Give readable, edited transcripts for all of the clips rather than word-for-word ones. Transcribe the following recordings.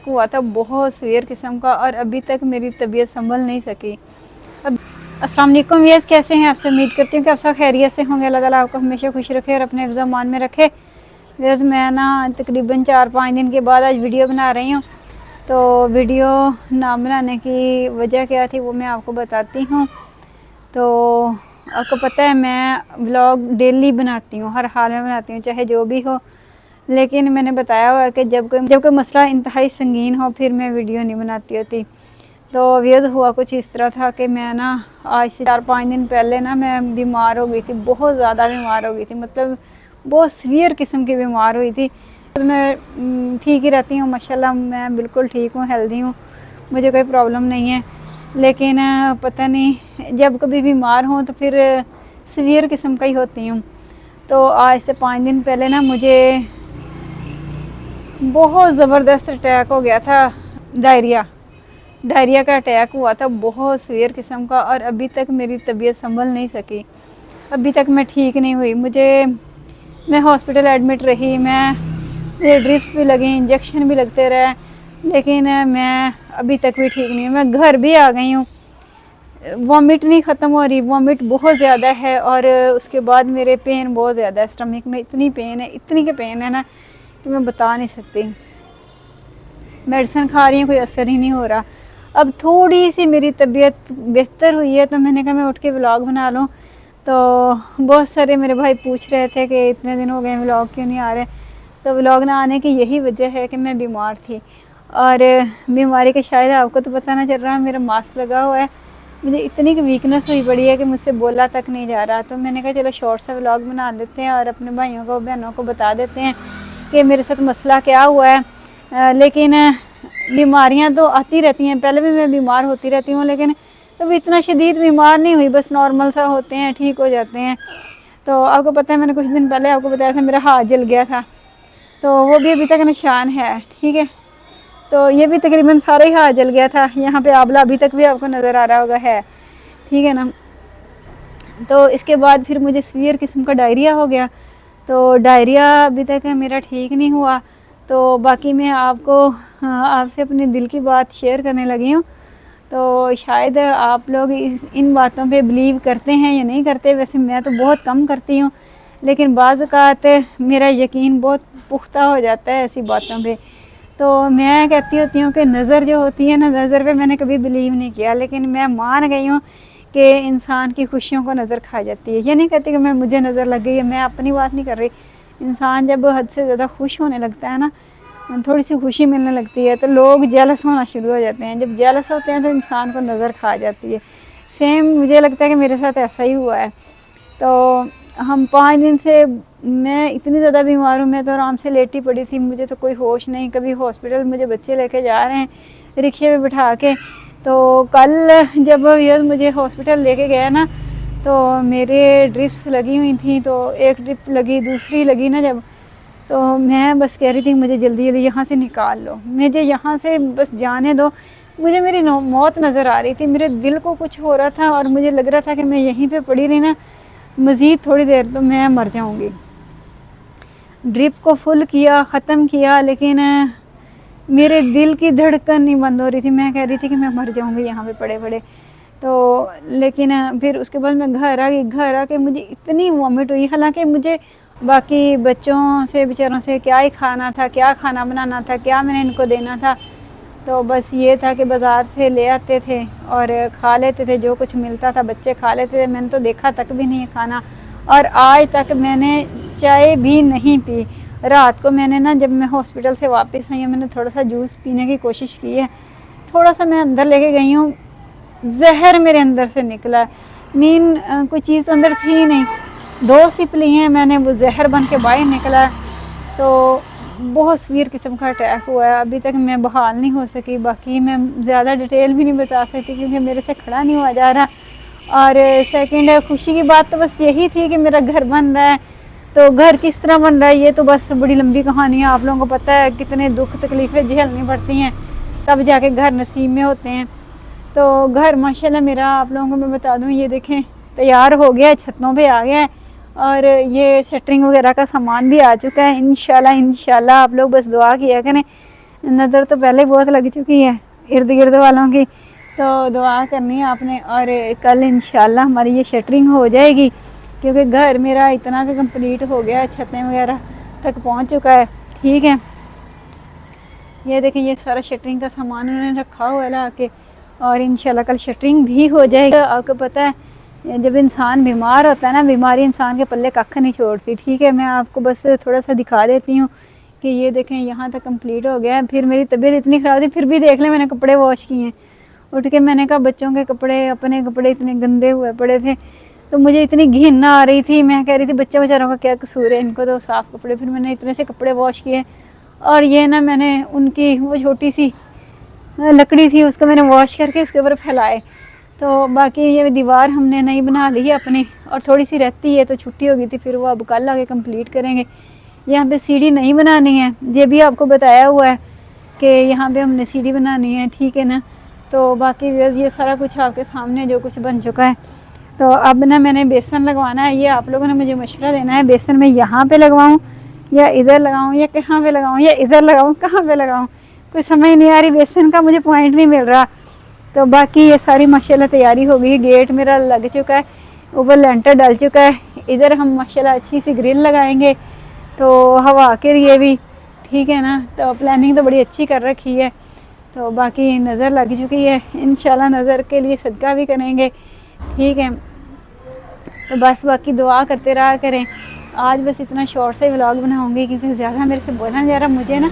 हुआ था बहुत सीवियर किस्म का, और अभी तक मेरी तबीयत संभल नहीं सकी। अब अस्सलाम वालेकुम व्यूअर्स, कैसे हैं? आपसे उम्मीद करती हूँ कि आप सब खैरियत से होंगे। अल्लाह ताला आपको हमेशा खुश रखे और अपने हिफ्ज़ अमान में रखे। व्यूअर्स, मैं ना तकरीबन 4-5 दिन के बाद आज वीडियो बना रही हूँ। तो वीडियो ना बनाने की वजह क्या थी वो मैं आपको बताती हूँ। तो आपको पता है मैं व्लॉग डेली बनाती हूँ, हर हाल में बनाती हूँ, चाहे जो भी हो। लेकिन मैंने बताया हुआ है कि जब कोई मसला इंतहाई संगीन हो फिर मैं वीडियो नहीं बनाती होती। तो व्यूअर्स, हुआ कुछ इस तरह था कि मैं ना आज से 4-5 दिन पहले ना मैं बीमार हो गई थी, बहुत ज़्यादा बीमार हो गई थी, मतलब बहुत सीवियर किस्म की बीमार हुई थी। तो मैं ठीक ही रहती हूँ माशाल्लाह, मैं बिल्कुल ठीक हूँ, हेल्दी हूँ, मुझे कोई प्रॉब्लम नहीं है। लेकिन पता नहीं जब कभी बीमार हूँ तो फिर सीवियर किस्म का ही होती हूँ। तो आज से 5 दिन पहले ना मुझे बहुत ज़बरदस्त अटैक हो गया था, डायरिया का अटैक हुआ था, बहुत सीवियर किस्म का, और अभी तक मेरी तबीयत संभल नहीं सकी, अभी तक मैं ठीक नहीं हुई। मैं हॉस्पिटल एडमिट रही, मुझे ड्रिप्स भी लगी, इंजेक्शन भी लगते रहे, लेकिन मैं अभी तक भी ठीक नहीं हूँ। मैं घर भी आ गई हूँ, वॉमिट नहीं ख़त्म हो रही, वॉमिट बहुत ज़्यादा है, और उसके बाद मेरे पेन बहुत ज़्यादा है, स्टमक में इतनी पेन है, इतनी के पेन है ना कि मैं बता नहीं सकती। मेडिसिन खा रही हूँ, कोई असर ही नहीं हो रहा। अब थोड़ी सी मेरी तबीयत बेहतर हुई है तो मैंने कहा मैं उठ के व्लॉग बना लूँ। तो बहुत सारे मेरे भाई पूछ रहे थे कि इतने दिन हो गए व्लॉग क्यों नहीं आ रहे। तो व्लॉग ना आने की यही वजह है कि मैं बीमार थी, और बीमारी का शायद आपको तो पता ना चल रहा, मेरा मास्क लगा हुआ है, मुझे इतनी वीकनेस हुई पड़ी है कि मुझसे बोला तक नहीं जा रहा। तो मैंने कहा चलो शॉर्ट सा व्लॉग बना देते हैं और अपने भाइयों को बहनों को बता देते हैं कि मेरे साथ मसला क्या हुआ है। लेकिन बीमारियां तो आती रहती हैं, पहले भी मैं बीमार होती रहती हूँ, लेकिन कभी इतना शदीद बीमार नहीं हुई, बस नॉर्मल सा होते हैं, ठीक हो जाते हैं। तो आपको पता है मैंने कुछ दिन पहले आपको बताया था मेरा हाथ जल गया था, तो वो भी अभी तक निशान है, ठीक है। तो ये भी तकरीबन सारा ही हाथ जल गया था, यहाँ पे आबला अभी तक भी आपको नज़र आ रहा होगा है, ठीक है ना। तो इसके बाद फिर मुझे सीवियर किस्म का डायरिया हो गया, तो डायरिया अभी तक मेरा ठीक नहीं हुआ। तो बाकी मैं आपसे अपने दिल की बात शेयर करने लगी हूँ। तो शायद आप लोग इन बातों पे बिलीव करते हैं या नहीं करते, वैसे मैं तो बहुत कम करती हूँ, लेकिन बाज़ औक़ात मेरा यकीन बहुत पुख्ता हो जाता है ऐसी बातों पे। तो मैं कहती होती हूँ कि नज़र जो होती है ना, नज़र पे मैंने कभी बिलीव नहीं किया, लेकिन मैं मान गई हूँ कि इंसान की खुशियों को नज़र खा जाती है। ये नहीं कहती कि मुझे नज़र लग गई है, मैं अपनी बात नहीं कर रही। इंसान जब हद से ज़्यादा खुश होने लगता है ना, थोड़ी सी खुशी मिलने लगती है, तो लोग जेलस होना शुरू हो जाते हैं। जब जेलस होते हैं तो इंसान को नज़र खा जाती है। सेम मुझे लगता है कि मेरे साथ ऐसा ही हुआ है। तो हम 5 दिन से मैं इतनी ज़्यादा बीमार हूँ, मैं तो आराम से लेटी पड़ी थी, मुझे तो कोई होश नहीं। कभी हॉस्पिटल मुझे बच्चे लेके जा रहे हैं रिक्शे में बिठा के। तो कल जब ये मुझे हॉस्पिटल लेके गया ना, तो मेरे ड्रिप्स लगी हुई थी, तो एक ड्रिप लगी, दूसरी लगी ना जब, तो मैं बस कह रही थी मुझे जल्दी जल्दी यहाँ से निकाल लो, मुझे यहाँ से बस जाने दो, मुझे मेरी मौत नज़र आ रही थी। मेरे दिल को कुछ हो रहा था और मुझे लग रहा था कि मैं यहीं पे पड़ी रही ना मज़ीद थोड़ी देर तो मैं मर जाऊँगी। ड्रिप को फुल किया, ख़त्म किया, लेकिन मेरे दिल की धड़कन नहीं बंद हो रही थी। मैं कह रही थी कि मैं मर जाऊँगी यहाँ पे पड़े पड़े। तो लेकिन फिर उसके बाद मैं घर आ गई। घर आके मुझे इतनी वॉमिट हुई, हालांकि मुझे बाकी बच्चों से बेचारों से क्या ही खाना था, क्या खाना बनाना था, क्या मैंने इनको देना था। तो बस ये था कि बाज़ार से ले आते थे और खा लेते थे, जो कुछ मिलता था बच्चे खा लेते थे। मैंने तो देखा तक भी नहीं खाना, और आज तक मैंने चाय भी नहीं पी। रात को मैंने ना, जब मैं हॉस्पिटल से वापस आई हूँ, मैंने थोड़ा सा जूस पीने की कोशिश की है, थोड़ा सा मैं अंदर लेके गई हूँ, जहर मेरे अंदर से निकला। कोई चीज़ तो अंदर थी ही नहीं, 2 सिप ली हैं मैंने, वो जहर बन के बाहर निकला। तो बहुत सीवियर किस्म का अटैक हुआ है, अभी तक मैं बहाल नहीं हो सकी। बाकी मैं ज़्यादा डिटेल भी नहीं बता सकती क्योंकि मेरे से खड़ा नहीं हुआ जा रहा। और सेकंड खुशी की बात तो बस यही थी कि मेरा घर बन रहा है। तो घर किस तरह बन रहा है ये तो बस बड़ी लंबी कहानी है, आप लोगों को पता है कितने दुख तकलीफ़ें झेलनी पड़ती हैं तब जाके घर नसीब में होते हैं। तो घर माशाल्लाह मेरा आप लोगों को मैं बता दूं, ये देखें तैयार हो गया है, छतों पे आ गया है, और ये शटरिंग वगैरह का सामान भी आ चुका है। इंशाल्लाह आप लोग बस दुआ किया करें, नज़र तो पहले बहुत लग चुकी है इर्द गिर्द वालों की। तो दुआ करनी है आपने, और कल इंशाल्लाह हमारी ये शटरिंग हो जाएगी, क्योंकि घर मेरा इतना तो कंप्लीट हो गया, छतें वगैरह तक पहुंच चुका है। ठीक है, ये देखें ये सारा शटरिंग का सामान उन्होंने रखा हुआ है ला के, और इंशाल्लाह कल शटरिंग भी हो जाएगी। आपको पता है जब इंसान बीमार होता है ना, बीमारी इंसान के पल्ले कख नहीं छोड़ती। ठीक है, मैं आपको बस थोड़ा सा दिखा देती हूँ कि ये देखें यहाँ तक कंप्लीट हो गया है। फिर मेरी तबीयत इतनी ख़राब थी, फिर भी देख लें मैंने कपड़े वॉश किए हैं। उठ के मैंने कहा बच्चों के कपड़े, अपने कपड़े इतने गंदे हुए पड़े थे, तो मुझे इतनी घिन आ रही थी। मैं कह रही थी बच्चे बेचारों का क्या कसूर है, इनको तो साफ़ कपड़े। फिर मैंने इतने से कपड़े वॉश किए, और ये ना मैंने उनकी वो छोटी सी लकड़ी थी उसको मैंने वॉश करके उसके ऊपर फैलाए। तो बाकी ये दीवार हमने नई बना ली है अपनी, और थोड़ी सी रहती है तो छुट्टी हो गई थी, फिर वो अब कल आगे कंप्लीट करेंगे। यहाँ पे सीढ़ी नहीं बनानी है, ये भी आपको बताया हुआ है कि यहाँ पे हमने सीढ़ी बनानी है। ठीक है ना, तो बाकी ये सारा कुछ आपके सामने जो कुछ बन चुका है। तो अब ना मैंने बेसन लगवाना है, ये आप लोगों ने मुझे मशवरा देना है, बेसन मैं यहाँ पे लगवाऊँ या इधर लगाऊँ या कहाँ पे लगाऊँ या इधर लगाऊँ, कहाँ पे लगाऊँ, कोई समझ नहीं आ रही, बेसन का मुझे पॉइंट नहीं मिल रहा। तो बाकी ये सारी माशाल्लाह तैयारी हो गई, गेट मेरा लग चुका है, ऊपर लेंटर डल चुका है। इधर हम माशाल्लाह अच्छी सी ग्रिल लगाएंगे तो हवा के लिए भी। ठीक है ना, तो प्लानिंग तो बड़ी अच्छी कर रखी है। तो बाकी नज़र लग चुकी है, इंशाल्लाह नज़र के लिए सदका भी करेंगे। ठीक है, तो बस बाकी दुआ करते रहा करें। आज बस इतना शॉर्ट से व्लॉग बनाऊंगी क्योंकि ज़्यादा मेरे से बोलना नहीं जा रहा, मुझे ना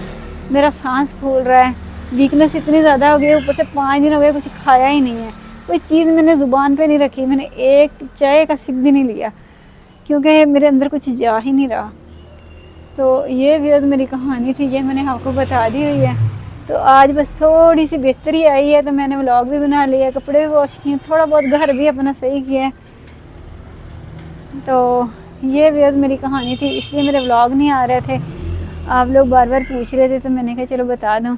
मेरा सांस फूल रहा है, वीकनेस इतनी ज़्यादा हो गई, ऊपर से 5 दिन हो गए कुछ खाया ही नहीं है, कोई चीज़ मैंने ज़ुबान पे नहीं रखी, मैंने एक चाय का सिप भी नहीं लिया क्योंकि मेरे अंदर कुछ जा ही नहीं रहा। तो ये भी मेरी कहानी थी, ये मैंने आपको बता दी हुई है। तो आज बस थोड़ी सी बेहतरी आई है, तो मैंने व्लॉग भी बना लिया, कपड़े भी वॉश किए, थोड़ा बहुत घर भी अपना सही किया है। तो ये भी मेरी कहानी थी, इसलिए मेरे व्लॉग नहीं आ रहे थे, आप लोग बार बार पूछ रहे थे, तो मैंने कहा चलो बता दूं।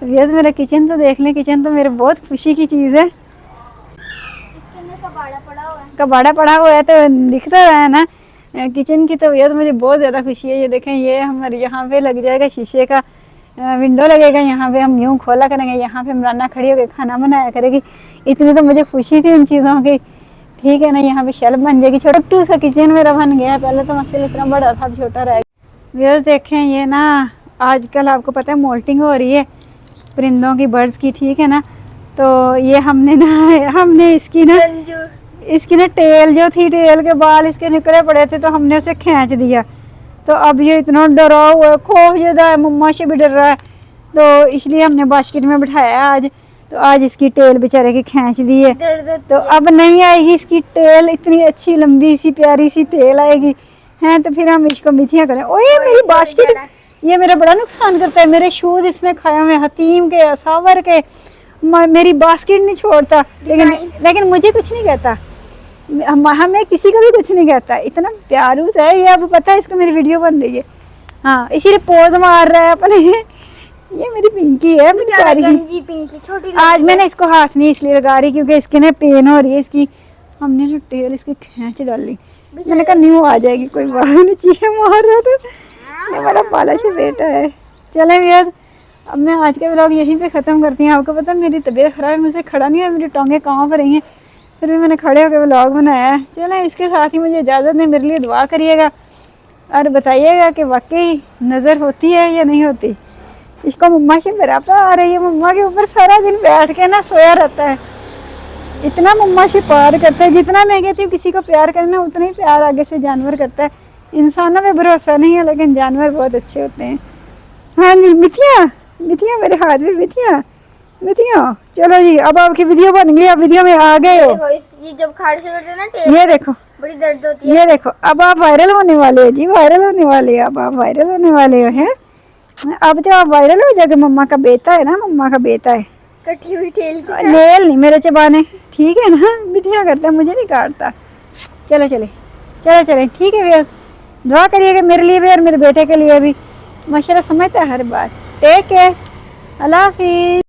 तो ये मेरा किचन तो देख लें, किचन तो मेरे बहुत खुशी की चीज़ है। कबाड़ा पड़ा हुआ है तो दिखता रहा है ना किचन की, तो ये तो मुझे बहुत ज़्यादा खुशी है। ये देखें, ये हमारे यहाँ पे लग जाएगा शीशे का विंडो लगेगा, यहाँ पे हम यूँ खोला करेंगे, यहाँ पे इमराना खड़ी होकर खाना बनाया करेगी। इतनी तो मुझे खुशी थी इन चीज़ों की। ठीक है ना, यहाँ पे शेल्फ बन जाएगी, छोटा सा किचन मेरा बन गया। पहले तो माशाल्लाह इतना बड़ा था, अब छोटा रह गया। व्यूअर्स देखें, ये ना आजकल आपको पता है मोल्टिंग हो रही है परिंदों की, बर्ड्स की। ठीक है ना, तो ये हमने इसकी ना टेल जो थी, टेल के बाल इसके निकले पड़े थे, तो हमने उसे खींच दिया। तो अब ये इतना डरा हुआ है, खौफ ज़्यादा है, मम्मा से भी डर रहा है, तो इसलिए हमने बास्केट में बिठाया आज। तो आज इसकी टेल बेचारे की खींच दी है, तो अब नहीं आएगी इसकी टेल, इतनी अच्छी लंबी सी प्यारी सी टेल आएगी हैं। तो फिर हम इसको मिथिया करें। ओए मेरी बास्केट, ये मेरा बड़ा नुकसान करता है, मेरे शूज़ इसने खाए हुए, हतीम के, सावर के, मेरी बास्केट नहीं छोड़ता, लेकिन मुझे कुछ नहीं कहता, हमें किसी को भी कुछ नहीं कहता, इतना प्यारूस है ये। अब पता है इसको मेरी वीडियो बन रही है, हाँ इसीलिए पोज मार रहा है अपने। ये मेरी पिंकी है, पिंकी छोटी। आज मैंने इसको हाथ नहीं इसलिए लगा रही क्योंकि इसके ना पेन हो रही है इसकी, हमने ना टेल इसकी खींच डाली, मैंने कहा न्यू आ जाएगी, कोई बात नहीं, चीखे मार रहा था। ये मेरा पाला सा बेटा है। चले भैया, अब मैं आज का व्लॉग यहीं पे ख़त्म करती हूँ। आपको पता है मेरी तबीयत ख़राब है, मुझसे खड़ा नहीं है, मेरी टांगें कहाँ पर रही हैं, फिर भी मैंने खड़े होकर व्लॉग बनाया है। चलें, इसके साथ ही मुझे इजाज़त दें, मेरे लिए दुआ करिएगा और बताइएगा कि वाकई नज़र होती है या नहीं होती। इसको मम्मा से बराबर आ रही है, मम्मा के ऊपर सारा दिन बैठ के ना सोया रहता है, इतना मम्मा से प्यार करता है। जितना मैं कहती हूँ किसी को प्यार करना, उतना ही प्यार आगे से जानवर करता है। इंसानों में भरोसा नहीं है, लेकिन जानवर बहुत अच्छे होते हैं। हाँ जी, मिथिया मेरे हाथ में मिथिया, चलो जी, अब आपकी वीडियो बन गई, अब वीडियो में आ गए हो। ये जब खाड़ से करते हैं ना, ये देखो बड़ी दर्द होती है। ये देखो, अब आप वायरल होने वाले हो जी, वायरल होने वाले हो, अब आप वायरल होने वाले हो हैं। अब जब आप वायरल हो जाओगे, मम्मा का बेटा है ना, मम्मा का बेटा है, कटी हुई टेल की नेल नहीं मेरे चबाने, ठीक है ना, मिथिया करता है, मुझे नहीं काटता। चले ठीक है भैया, दुआ करिएगा मेरे लिए भी और मेरे बेटे के लिए भी, माशाल्लाह समझता है हर बात। टेक केयर, अल्लाह हाफिज़।